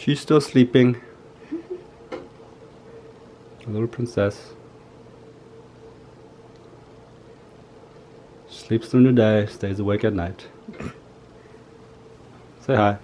She's still sleeping. A little princess. Sleeps during the day, stays awake at night. Say hi.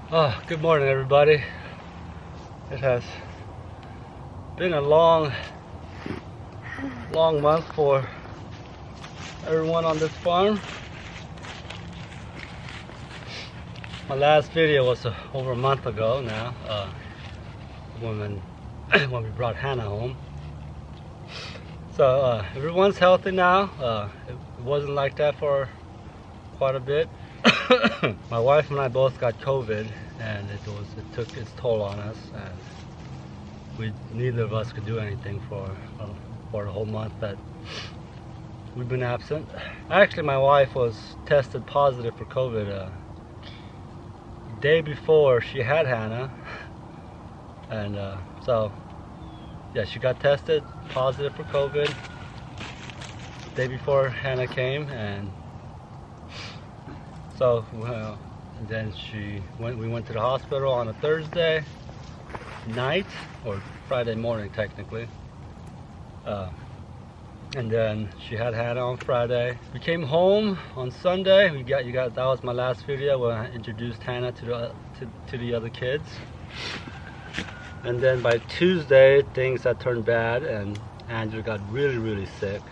Oh, good morning, everybody. It has been a long month for everyone on this farm. My last video was over a month ago now, when we brought Hannah home. So everyone's healthy now. It wasn't like that for quite a bit. My wife and I both got COVID, and it took its toll on us, and neither of us could do anything for the whole month that we've been absent. Actually, my wife was tested positive for COVID the day before she had Hannah, and so yeah, she got tested positive for COVID the day before Hannah came, and so and then we went to the hospital on a Thursday night, or Friday morning technically, and then she had Hannah on Friday. We came home on Sunday. That was my last video when I introduced Hannah to the other kids. And then by Tuesday things had turned bad, and Andrew got really sick,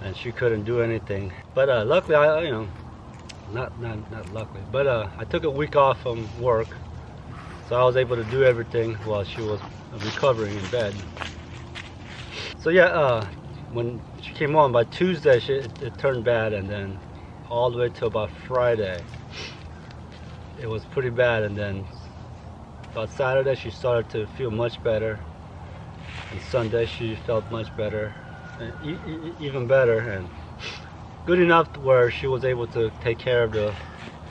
and she couldn't do anything. But luckily, not luckily, but I took a week off from work, so I was able to do everything while she was recovering in bed. So yeah, when she came home by Tuesday, it turned bad, and then all the way till about Friday it was pretty bad, and then about Saturday she started to feel much better, and Sunday she felt much better, even better, and good enough to where she was able to take care of the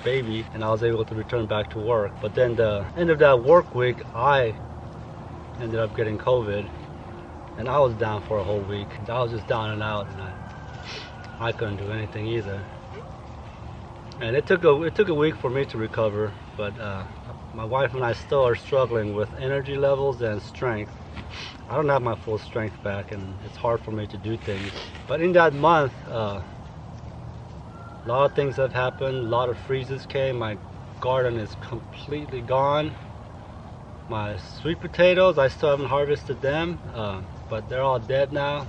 baby, and I was able to return back to work. But then the end of that work week, I ended up getting COVID, and I was down for a whole week. I was just down and out, and I couldn't do anything either. And it took a week for me to recover, but my wife and I still are struggling with energy levels and strength. I don't have my full strength back, and it's hard for me to do things. But in that month, a lot of things have happened. A lot of freezes came. My garden is completely gone. My sweet potatoes, I still haven't harvested them, but they're all dead now.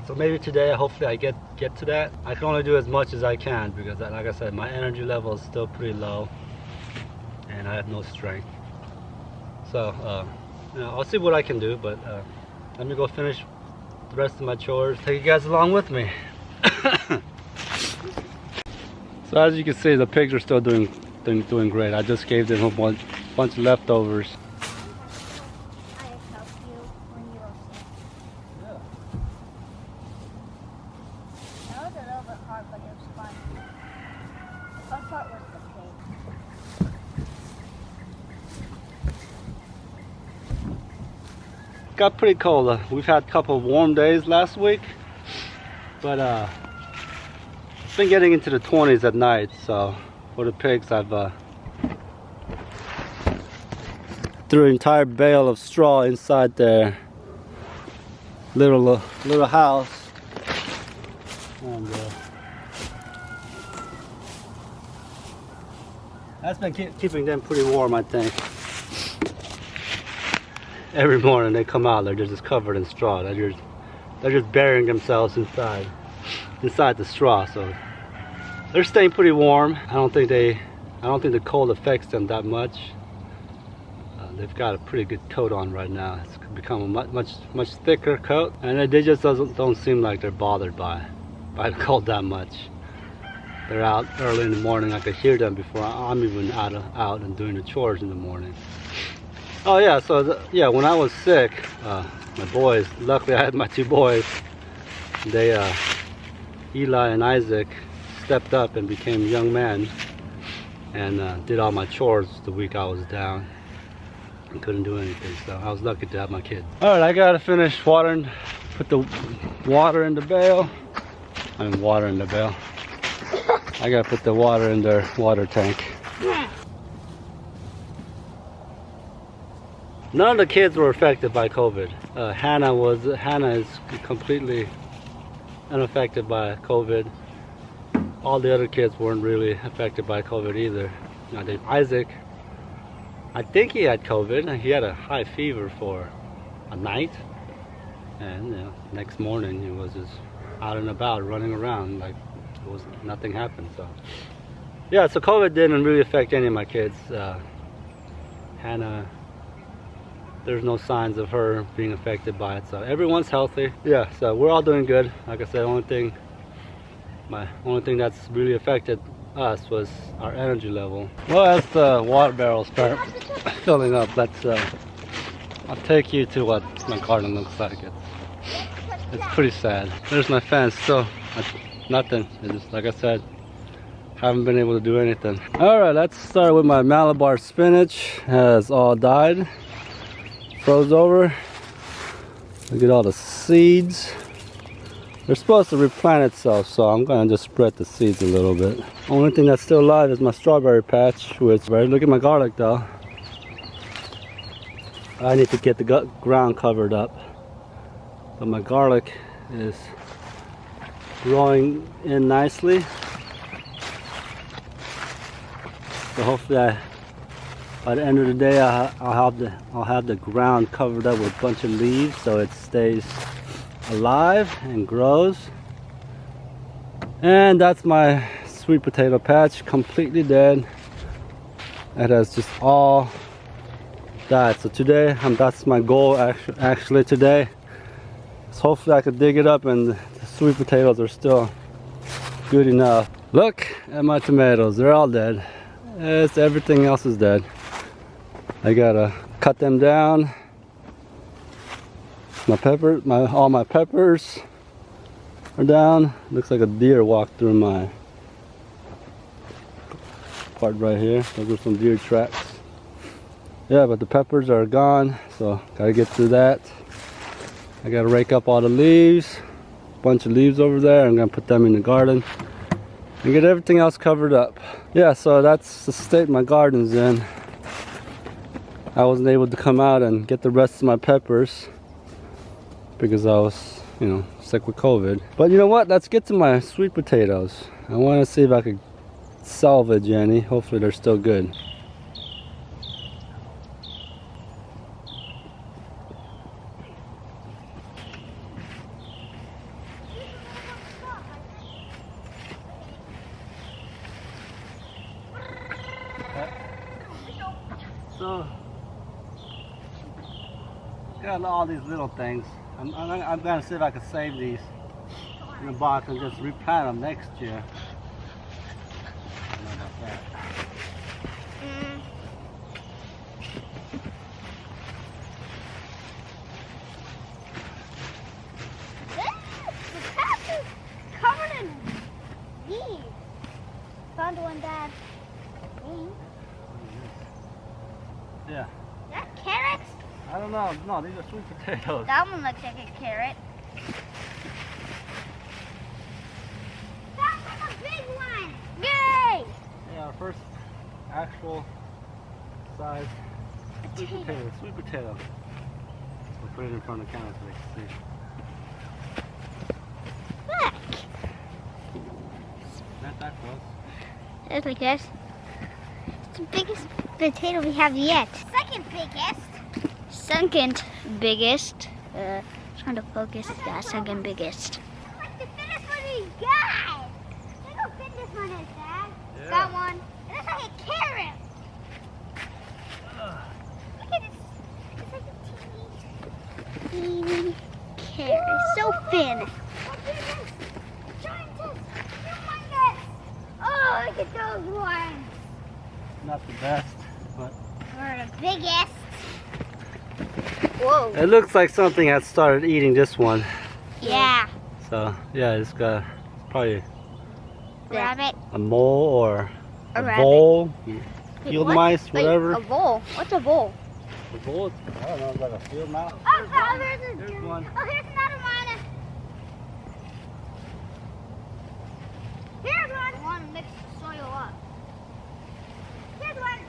So maybe today, hopefully I get to that. I can only do as much as I can, because like I said, my energy level is still pretty low, and I have no strength. So I'll see what I can do, but let me go finish the rest of my chores. Take you guys along with me. So as you can see, the pigs are still doing great. I just gave them a bunch of leftovers. I helped you when you were sick. Yeah. That was a little bit hard, but it was fun. The fun part was the pig. got pretty cold. We've had a couple of warm days last week, but it's been getting into the 20s at night. So for the pigs, I've threw an entire bale of straw inside their little house, and that's been keeping them pretty warm, I think. Every morning they come out, they're just covered in straw. They're just burying themselves inside the straw. So they're staying pretty warm. I don't think the cold affects them that much. They've got a pretty good coat on right now. It's become a much thicker coat, and they just don't seem like they're bothered by the cold that much. They're out early in the morning. I could hear them before I'm even out and doing the chores in the morning. Oh yeah, so yeah, when I was sick, my boys, luckily I had my two boys, they, Eli and Isaac, stepped up and became young men and did all my chores the week I was down. I couldn't do anything, so I was lucky to have my kids. Alright, I gotta finish watering, put the water in the bale. I gotta put the water in their water tank. None of the kids were affected by COVID. Hannah is completely unaffected by COVID. All the other kids weren't really affected by COVID either. Isaac, I think he had COVID. He had a high fever for a night, and next morning he was just out and about, running around like nothing happened. So yeah, so COVID didn't really affect any of my kids. Hannah, there's no signs of her being affected by it, so everyone's healthy. Yeah, so we're all doing good. Like I said, the only thing that's really affected us was our energy level. Well, as the water barrels start filling up, I'll take you to what my garden looks like. It's pretty sad. There's my fence, so nothing. It's just, like I said, haven't been able to do anything. Alright, let's start with my Malabar spinach. Has all died, froze over. Look at all the seeds. They're supposed to replant itself, so I'm gonna just spread the seeds a little bit. Only thing that's still alive is my strawberry patch, which, look at my garlic though. I need to get the ground covered up, but my garlic is growing in nicely. So hopefully by the end of the day I'll have the ground covered up with a bunch of leaves so it stays alive and grows. And that's my sweet potato patch, completely dead. It has just all died. So today, that's my goal actually today. So hopefully I could dig it up and the sweet potatoes are still good enough. Look at my tomatoes, they're all dead. Everything else is dead. I gotta cut them down. All my peppers are down. Looks like a deer walked through my part right here. Those are some deer tracks. Yeah, but the peppers are gone, so gotta get through that. I gotta rake up all the leaves. Bunch of leaves over there. I'm gonna put them in the garden and get everything else covered up. Yeah, so that's the state my garden's in. I wasn't able to come out and get the rest of my peppers because I was, sick with COVID. But you know what? Let's get to my sweet potatoes. I want to see if I could salvage any. Hopefully they're still good. So, got all these little things. I'm gonna see if I can save these in a box and just replant them next year. I don't know about that. The patch is covered in leaves. Found one, Dad. Yeah. Is that carrots? I don't no, these are sweet potatoes. That one looks like a carrot. That's like a big one! Yay! Yeah, our first actual size sweet potato. Sweet potato. We'll put it in front of the camera so they can see. Look! Not that close. It's like this. It's the biggest potato we have yet. Second biggest. Second biggest. Trying to focus. Yeah, second biggest. Like the biggest one we got. Look how big this one is, Dad. Yeah. That one. It looks like a carrot. Look at this. It's like a teeny carrot. It's so thin. Look at this. Giantess. Humongous. Oh, look at those ones. Not the best, but We're the biggest. Whoa. it looks like something had started eating this one. Yeah. So yeah, it's probably Rabbit. a mole or A a rabbit. vole, Wait, field what? mice, Wait, whatever. a vole. What's a vole? A vole? I don't know, it's like a field mouse. Oh, there's one. Oh, here's another one. Here's one. I want to mix the soil up. Here's one.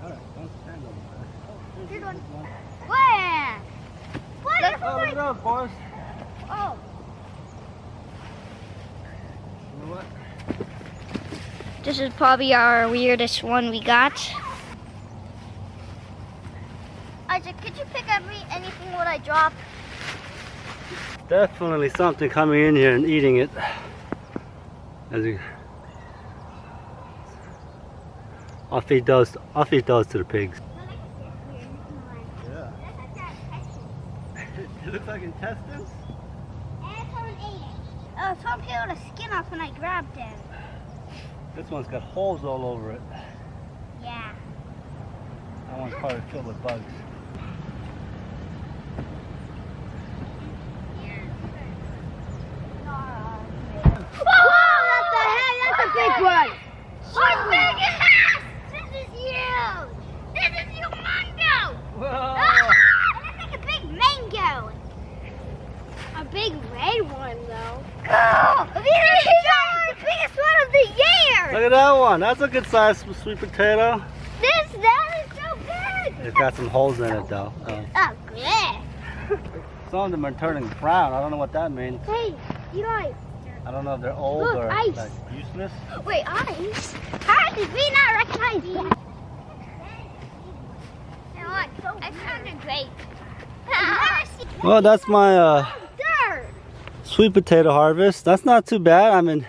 Alright, don't stand over there. Oh, Here's one. one. Where? What? Oh, look it up, boys. Oh. You know what? This is probably our weirdest one we got. Isaac, could you pick up anything what I drop? Definitely something coming in here and eating it. I'll feed those to the pigs. Yeah. It looks like intestines. Someone ate it. Oh, someone peeled the skin off when I grabbed it. This one's got holes all over it. Yeah. That one's probably filled with bugs. Whoa, what the heck? That's a big one. What big is this? This is huge. This is humongous. Whoa! That's like a big mango. A big red one, though. Oh, this is the biggest one of the year. Look at that one. That's a good size sweet potato. That is so big. It's got some holes in it though. Oh, good. Some of them are turning brown. I don't know what that means. Hey, Eli. I don't know if they're old Look, or ice. like useless. Wait, ice? How did we not recognize that? I found a grape. Well, that's my Dirt. sweet potato harvest. That's not too bad. I mean,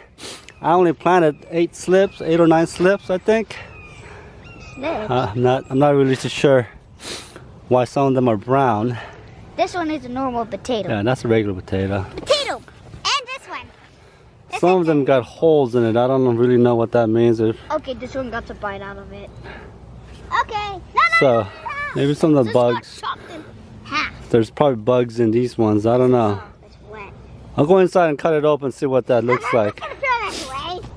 I only planted 8 or 9 slips, I think. I'm not really too sure why some of them are brown. This one is a normal potato. Yeah, that's a regular potato. Potato. And this one. Some of them got holes in it. I don't really know what that means. Okay, this one got a bite out of it. Okay. So, maybe some of the bugs. There's probably bugs in these ones. I don't know. It's wet. I'll go inside and cut it open and see what that looks like. I'm gonna throw that away.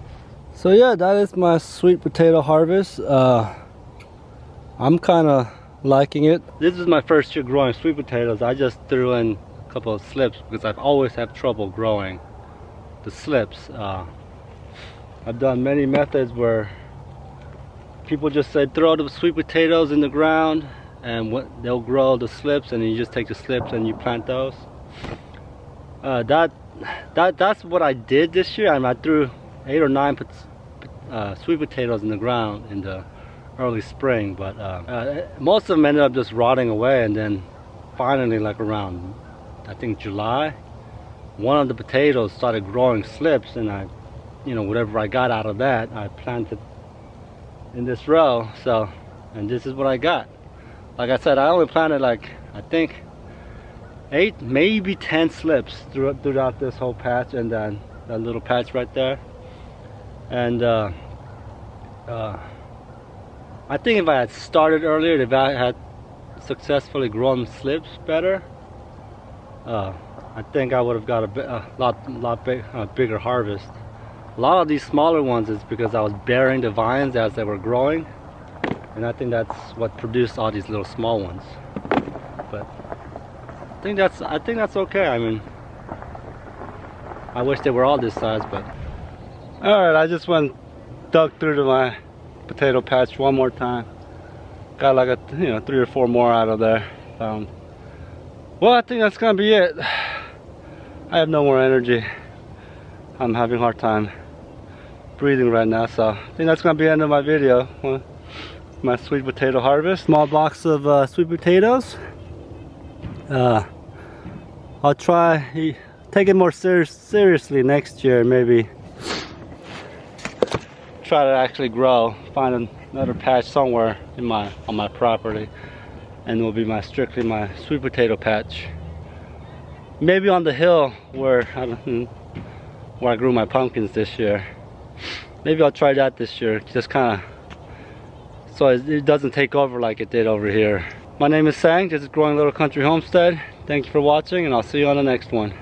So yeah, that is my sweet potato harvest. I'm kind of liking it. This is my first year growing sweet potatoes. I just threw in a couple of slips because I've always had trouble growing the slips. I've done many methods where people just say throw the sweet potatoes in the ground and they'll grow the slips, and then you just take the slips and you plant those. That's what I did this year. I threw 8 or 9 sweet potatoes in the ground in the early spring, but most of them ended up just rotting away. And then finally, like around I think July, one of the potatoes started growing slips, and whatever I got out of that, I planted in this row. So, and this is what I got. Like I said, I only planted like, I think 8, maybe 10 slips throughout this whole patch, and then that little patch right there. And I think if I had started earlier, if I had successfully grown slips better, I think I would have got a lot bigger harvest. A lot of these smaller ones is because I was burying the vines as they were growing. And I think that's what produced all these little small ones. But I think that's okay. I mean, I wish they were all this size, but alright, I just went dug through to my potato patch one more time. Got like a 3 or 4 more out of there. Well, I think that's gonna be it. I have no more energy. I'm having a hard time breathing right now, so I think that's gonna be the end of my video. My sweet potato harvest. Small box of sweet potatoes. I'll try take it more seriously next year. Maybe try to actually grow. Find another patch somewhere in on my property, and it will be strictly my sweet potato patch. Maybe on the hill where I grew my pumpkins this year. Maybe I'll try that this year, just kind of so it doesn't take over like it did over here. My name is Sang, this is Growing Little Country Homestead. Thank you for watching, and I'll see you on the next one.